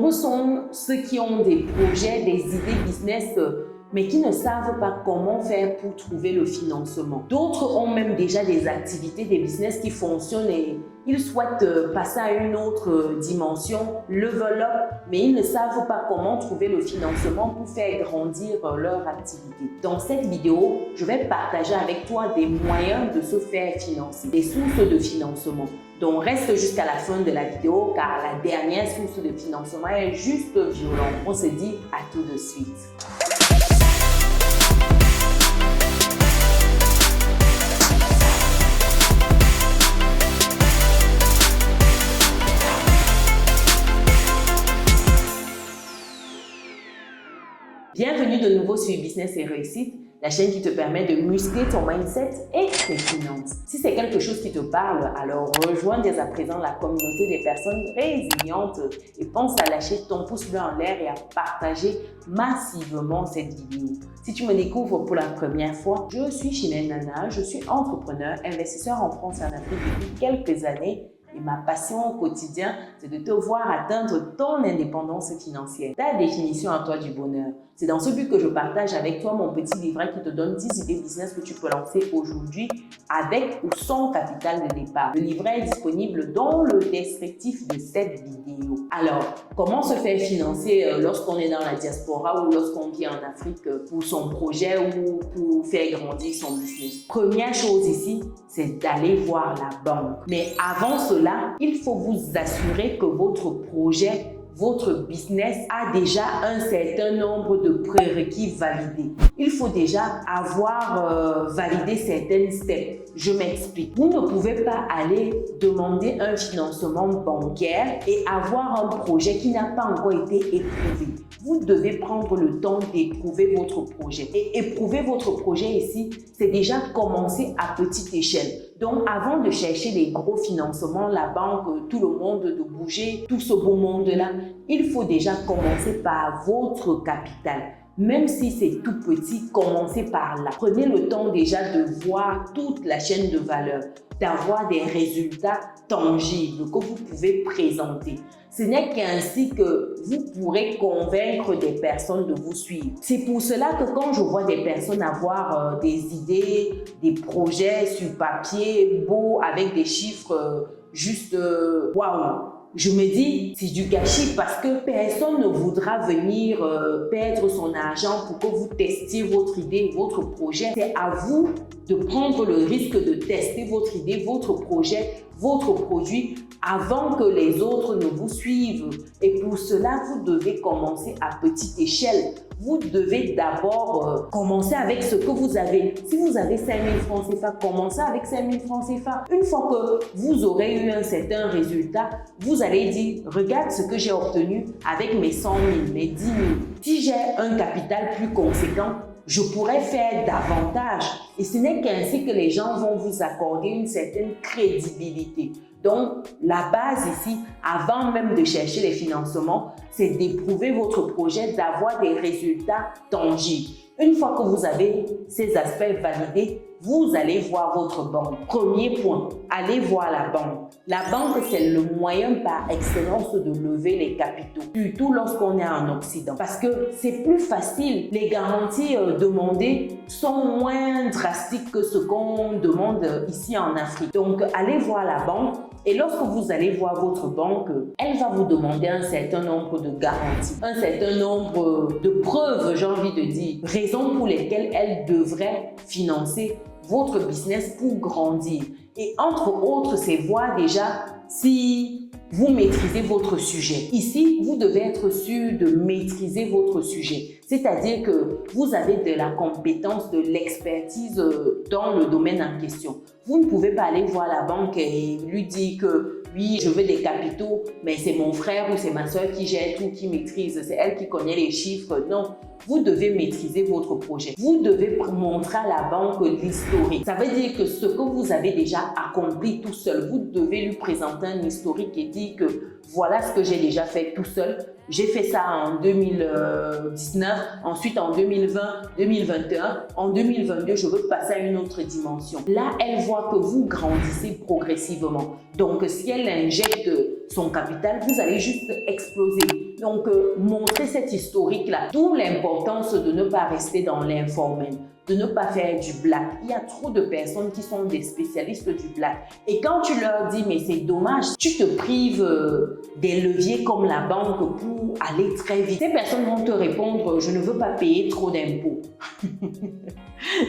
Nombreux sont ceux qui ont des projets, des idées business, mais qui ne savent pas comment faire pour trouver le financement. D'autres ont même déjà des activités, des business qui fonctionnent et ils souhaitent passer à une autre dimension, level up, mais ils ne savent pas comment trouver le financement pour faire grandir leur activité. Dans cette vidéo, je vais partager avec toi des moyens de se faire financer, des sources de financement. Donc reste jusqu'à la fin de la vidéo car la dernière source de financement est juste violente. On se dit à tout de suite. Bienvenue de nouveau sur Business et Réussite, la chaîne qui te permet de muscler ton mindset et tes finances. Si c'est quelque chose qui te parle, alors rejoins dès à présent la communauté des personnes résilientes et pense à lâcher ton pouce bleu en l'air et à partager massivement cette vidéo. Si tu me découvres pour la première fois, je suis Chinel Nana, je suis entrepreneur, investisseur en France et en Afrique depuis quelques années. Et ma passion au quotidien, c'est de te voir atteindre ton indépendance financière, ta définition à toi du bonheur. C'est dans ce but que je partage avec toi mon petit livret qui te donne 10 idées business que tu peux lancer aujourd'hui avec ou sans capital de départ. Le livret est disponible dans le descriptif de cette vidéo. Alors, comment se faire financer lorsqu'on est dans la diaspora ou lorsqu'on vit en Afrique pour son projet ou pour faire grandir son business? Première chose ici, c'est d'aller voir la banque. Mais avant cela, il faut vous assurer que votre projet, votre business a déjà un certain nombre de prérequis validés. Il faut déjà avoir validé certaines steps. Je m'explique. Vous ne pouvez pas aller demander un financement bancaire et avoir un projet qui n'a pas encore été éprouvé. Vous devez prendre le temps d'éprouver votre projet. Et éprouver votre projet ici, c'est déjà commencer à petite échelle. Donc, avant de chercher les gros financements, la banque, tout le monde, de bouger, tout ce beau monde-là, il faut déjà commencer par votre capital. Même si c'est tout petit, commencez par là. Prenez le temps déjà de voir toute la chaîne de valeur, d'avoir des résultats tangibles que vous pouvez présenter. Ce n'est qu'ainsi que vous pourrez convaincre des personnes de vous suivre. C'est pour cela que quand je vois des personnes avoir des idées, des projets sur papier, beaux, avec des chiffres juste waouh! Je me dis, c'est du gâchis parce que personne ne voudra venir perdre son argent pour que vous testiez votre idée, votre projet. C'est à vous de prendre le risque de tester votre idée, votre projet, votre produit avant que les autres ne vous suivent. Et pour cela, vous devez commencer à petite échelle. Vous devez d'abord commencer avec ce que vous avez. Si vous avez 5 000 francs CFA, commencez avec 5 000 francs CFA. Une fois que vous aurez eu un certain résultat, vous allez dire, regarde ce que j'ai obtenu avec mes 100 000, mes 10 000. Si j'ai un capital plus conséquent, je pourrais faire davantage. Et ce n'est qu'ainsi que les gens vont vous accorder une certaine crédibilité. Donc, la base ici, avant même de chercher les financements, c'est d'éprouver votre projet, d'avoir des résultats tangibles. Une fois que vous avez ces aspects validés, vous allez voir votre banque. Premier point, allez voir la banque. La banque, c'est le moyen par excellence de lever les capitaux, surtout lorsqu'on est en Occident. Parce que c'est plus facile. Les garanties demandées sont moins drastiques que ce qu'on demande ici en Afrique. Donc, allez voir la banque. Et lorsque vous allez voir votre banque, elle va vous demander un certain nombre de garanties, un certain nombre de preuves, j'ai envie de dire, raisons pour lesquelles elle devrait financer votre business pour grandir. Et entre autres, c'est voir déjà si vous maîtrisez votre sujet. Ici, vous devez être sûr de maîtriser votre sujet. C'est-à-dire que vous avez de la compétence, de l'expertise dans le domaine en question. Vous ne pouvez pas aller voir la banque et lui dire que oui, je veux des capitaux, mais c'est mon frère ou c'est ma soeur qui gère tout, qui maîtrise, c'est elle qui connaît les chiffres. Non, vous devez maîtriser votre projet. Vous devez montrer à la banque l'historique. Ça veut dire que ce que vous avez déjà accompli tout seul, vous devez lui présenter un historique et dire que voilà ce que j'ai déjà fait tout seul. J'ai fait ça en 2019, ensuite en 2020, 2021. En 2022, je veux passer à une autre dimension. Là, elle voit que vous grandissez progressivement. Donc, si elle lorsqu'il injecte son capital, vous allez juste exploser. Donc, montrer cette historique-là, d'où l'importance de ne pas rester dans l'informel, de ne pas faire du black. Il y a trop de personnes qui sont des spécialistes du black. Et quand tu leur dis, mais c'est dommage, tu te prives des leviers comme la banque pour aller très vite. Ces personnes vont te répondre, je ne veux pas payer trop d'impôts.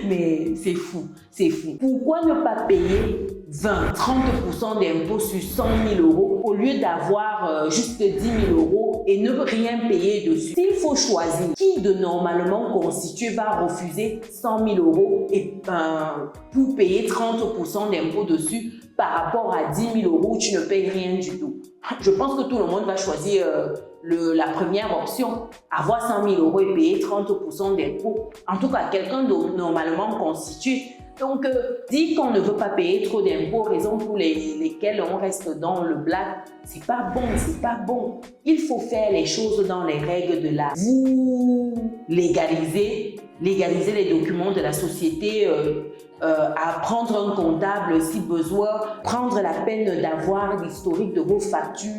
Mais c'est fou, c'est fou. Pourquoi ne pas payer 20-30% d'impôts sur 100 000 € au lieu d'avoir juste 10 000 € et ne rien payer dessus? S'il faut choisir, qui de normalement constitué va refuser 100 000 € et, pour payer 30% d'impôts dessus par rapport à 10 000 € où tu ne payes rien du tout? Je pense que tout le monde va choisir la première option, avoir 100 000 € et payer 30% d'impôts. En tout cas, quelqu'un de normalement constitué. Donc, dire qu'on ne veut pas payer trop d'impôts, raison pour lesquelles on reste dans le black, c'est pas bon, c'est pas bon. Il faut faire les choses dans les règles de l'art. Vous légalisez les documents de la société, à prendre un comptable si besoin, prendre la peine d'avoir l'historique de vos factures,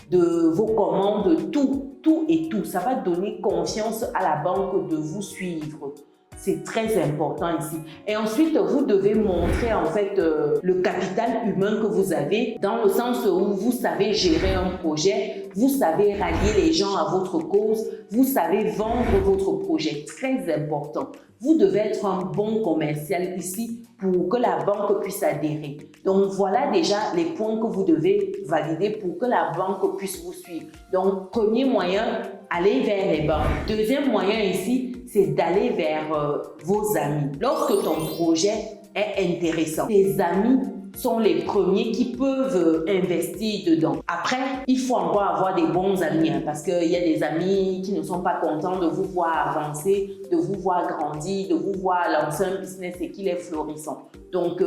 de vos commandes, tout et tout. Ça va donner confiance à la banque de vous suivre. C'est très important ici. Et ensuite, vous devez montrer en fait le capital humain que vous avez dans le sens où vous savez gérer un projet, vous savez rallier les gens à votre cause, vous savez vendre votre projet. Très important. Vous devez être un bon commercial ici pour que la banque puisse adhérer. Donc, voilà déjà les points que vous devez valider pour que la banque puisse vous suivre. Donc, premier moyen, aller vers les banques. Deuxième moyen ici, c'est d'aller vers vos amis. Lorsque ton projet est intéressant, tes amis sont les premiers qui peuvent investir dedans. Après, il faut encore avoir des bons amis parce qu'il y a des amis qui ne sont pas contents de vous voir avancer, de vous voir grandir, de vous voir lancer un business et qu'il est florissant. Donc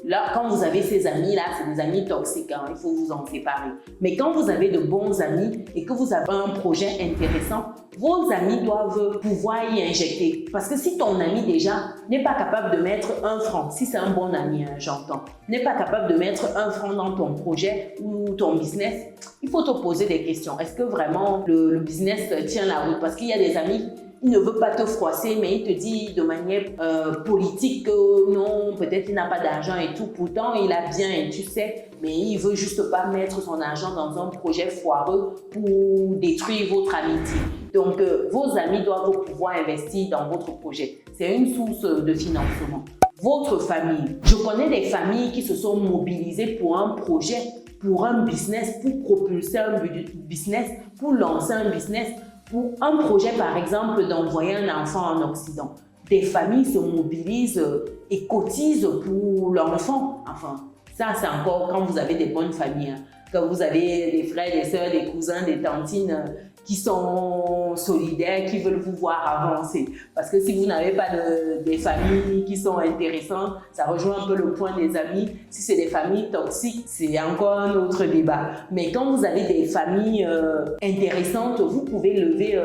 là, quand vous avez ces amis-là, c'est des amis toxiques, il faut vous en séparer. Mais quand vous avez de bons amis et que vous avez un projet intéressant, vos amis doivent pouvoir y injecter. Parce que si ton ami déjà n'est pas capable de mettre 1 franc, si c'est un bon ami, j'entends, n'est pas capable de mettre 1 franc dans ton projet ou ton business, il faut te poser des questions. Est-ce que vraiment le business tient la route? Parce qu'il y a des amis, il ne veut pas te froisser, mais il te dit de manière politique que non, peut-être il n'a pas d'argent et tout. Pourtant, il a bien et tu sais, mais il veut juste pas mettre son argent dans un projet foireux pour détruire votre amitié. Donc, vos amis doivent pouvoir investir dans votre projet. C'est une source de financement. Votre famille. Je connais des familles qui se sont mobilisées pour un projet, pour un business, pour propulser un business, pour lancer un business, pour un projet par exemple d'envoyer un enfant en Occident. Des familles se mobilisent et cotisent pour l'enfant. Enfin, ça c'est encore quand vous avez des bonnes familles. Quand vous avez des frères, des sœurs, des cousins, des tantines qui sont solidaires, qui veulent vous voir avancer. Parce que si vous n'avez pas des familles qui sont intéressantes, ça rejoint un peu le point des amis. Si c'est des familles toxiques, c'est encore un autre débat. Mais quand vous avez des familles intéressantes, vous pouvez lever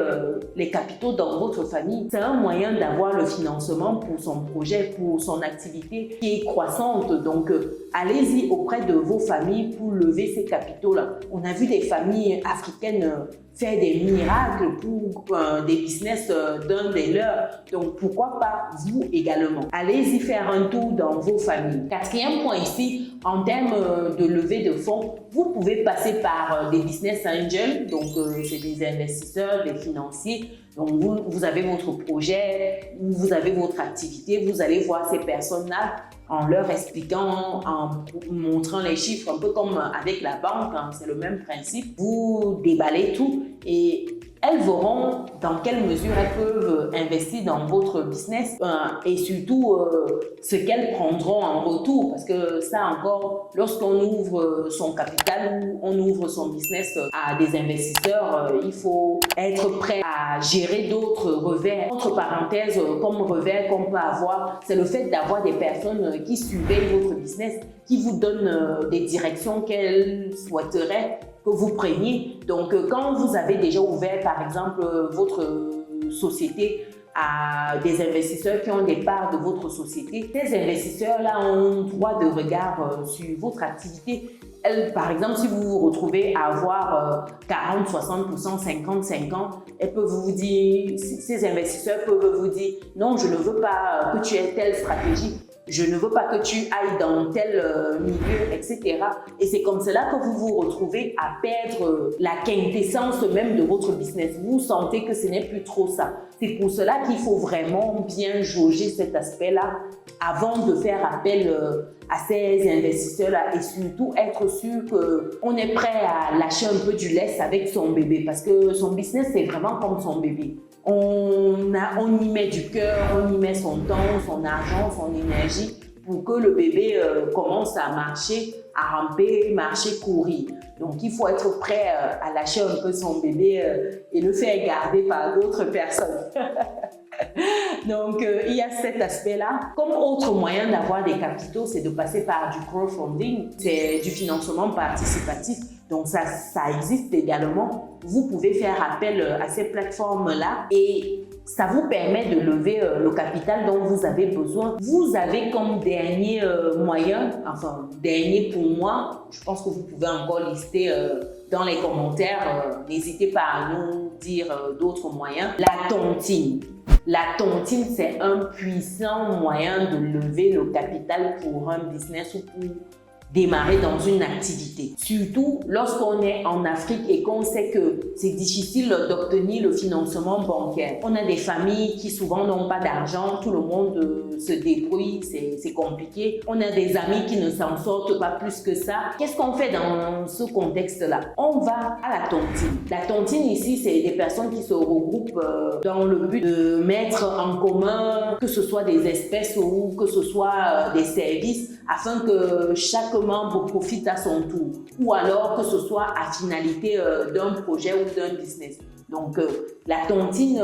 les capitaux dans votre famille. C'est un moyen d'avoir le financement pour son projet, pour son activité qui est croissante. Donc, allez-y auprès de vos familles pour lever ces capitaux-là. On a vu des familles africaines faire des miracles pour des business d'un des leurs. Donc, pourquoi pas vous également? Allez-y faire un tour dans vos familles. Quatrième point ici, en termes de levée de fonds, vous pouvez passer par des business angels. Donc, c'est des investisseurs, des financiers. Donc, vous avez votre projet, vous avez votre activité, vous allez voir ces personnes-là en leur expliquant, en montrant les chiffres, un peu comme avec la banque, c'est le même principe. Vous déballez tout et elles verront dans quelle mesure elles peuvent investir dans votre business et surtout ce qu'elles prendront en retour. Parce que ça encore, lorsqu'on ouvre son capital ou on ouvre son business à des investisseurs, il faut être prêt à gérer d'autres revers. Entre parenthèses, comme revers qu'on peut avoir, c'est le fait d'avoir des personnes qui surveillent votre business, qui vous donnent des directions qu'elles souhaiteraient que vous preniez. Donc, quand vous avez déjà ouvert, par exemple, votre société à des investisseurs qui ont des parts de votre société, ces investisseurs-là ont droit de regard sur votre activité Elle, par exemple, si vous vous retrouvez à avoir 40, 60%, 50, 50, elle peut vous dire, ces investisseurs peuvent vous dire, non, je ne veux pas que tu aies telle stratégie. Je ne veux pas que tu ailles dans tel milieu, etc. Et c'est comme cela que vous vous retrouvez à perdre la quintessence même de votre business. Vous sentez que ce n'est plus trop ça. C'est pour cela qu'il faut vraiment bien jauger cet aspect-là avant de faire appel à ces investisseurs-là et surtout être sûr qu'on est prêt à lâcher un peu du lest avec son bébé parce que son business, c'est vraiment comme son bébé. On y met du cœur, on y met son temps, son argent, son énergie pour que le bébé commence à marcher, à ramper, marcher, courir. Donc, il faut être prêt à lâcher un peu son bébé et le faire garder par d'autres personnes. Donc, il y a cet aspect-là. Comme autre moyen d'avoir des capitaux, c'est de passer par du crowdfunding, c'est du financement participatif. Donc, ça existe également. Vous pouvez faire appel à ces plateformes-là et ça vous permet de lever le capital dont vous avez besoin. Vous avez comme dernier moyen, enfin, dernier pour moi, je pense que vous pouvez encore lister dans les commentaires, n'hésitez pas à nous dire d'autres moyens, la tontine. La tontine, c'est un puissant moyen de lever le capital pour un business ou pour démarrer dans une activité. Surtout lorsqu'on est en Afrique et qu'on sait que c'est difficile d'obtenir le financement bancaire. On a des familles qui souvent n'ont pas d'argent, tout le monde se débrouille, c'est compliqué. On a des amis qui ne s'en sortent pas plus que ça. Qu'est-ce qu'on fait dans ce contexte-là? On va à la tontine. La tontine ici, c'est des personnes qui se regroupent dans le but de mettre en commun, que ce soit des espèces ou que ce soit des services, afin que chaque membre profite à son tour, ou alors que ce soit à finalité d'un projet ou d'un business. Donc, la tontine,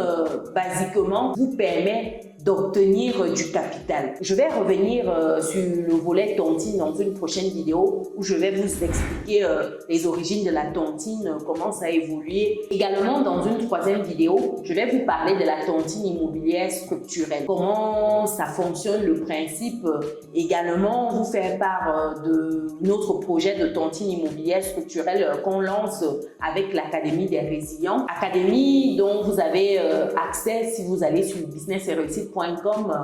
basiquement, vous permet d'obtenir du capital. Je vais revenir sur le volet tontine dans une prochaine vidéo où je vais vous expliquer les origines de la tontine, comment ça a évolué. Également, dans une troisième vidéo, je vais vous parler de la tontine immobilière structurelle. Comment ça fonctionne, le principe. Également, vous faire part de notre projet de tontine immobilière structurelle qu'on lance avec l'Académie des Résilients. Académie dont vous avez accès si vous allez sur business-et-réussite.com,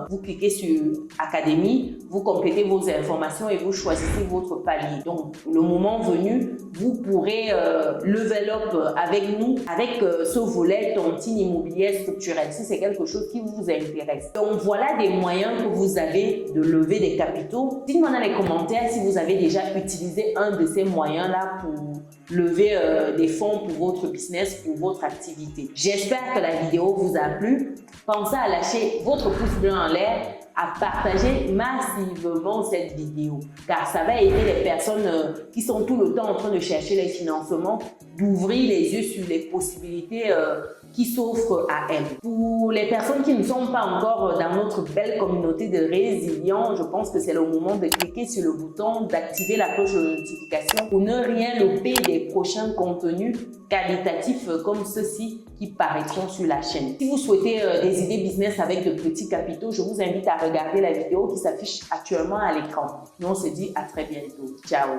vous cliquez sur Académie, vous complétez vos informations et vous choisissez votre palier. Donc, le moment venu, vous pourrez level up avec nous, avec ce volet tontine immobilière structurelle, si c'est quelque chose qui vous intéresse. Donc, voilà des moyens que vous avez de lever des capitaux. Dites-moi dans les commentaires si vous avez déjà utilisé un de ces moyens-là pour lever des fonds pour votre business, pour votre activité. J'espère que la vidéo vous a plu. Pensez à lâcher votre pouce bleu en l'air, à partager massivement cette vidéo, car ça va aider les personnes qui sont tout le temps en train de chercher les financements, d'ouvrir les yeux sur les possibilités qui s'offrent à elles. Pour les personnes qui ne sont pas encore dans notre belle communauté de résilients, je pense que c'est le moment de cliquer sur le bouton, d'activer la cloche de notification pour ne rien louper des prochains contenus qualitatifs comme ceux-ci qui paraîtront sur la chaîne. Si vous souhaitez des idées business avec de petits capitaux, je vous invite à regarder la vidéo qui s'affiche actuellement à l'écran. Nous, on se dit à très bientôt. Ciao!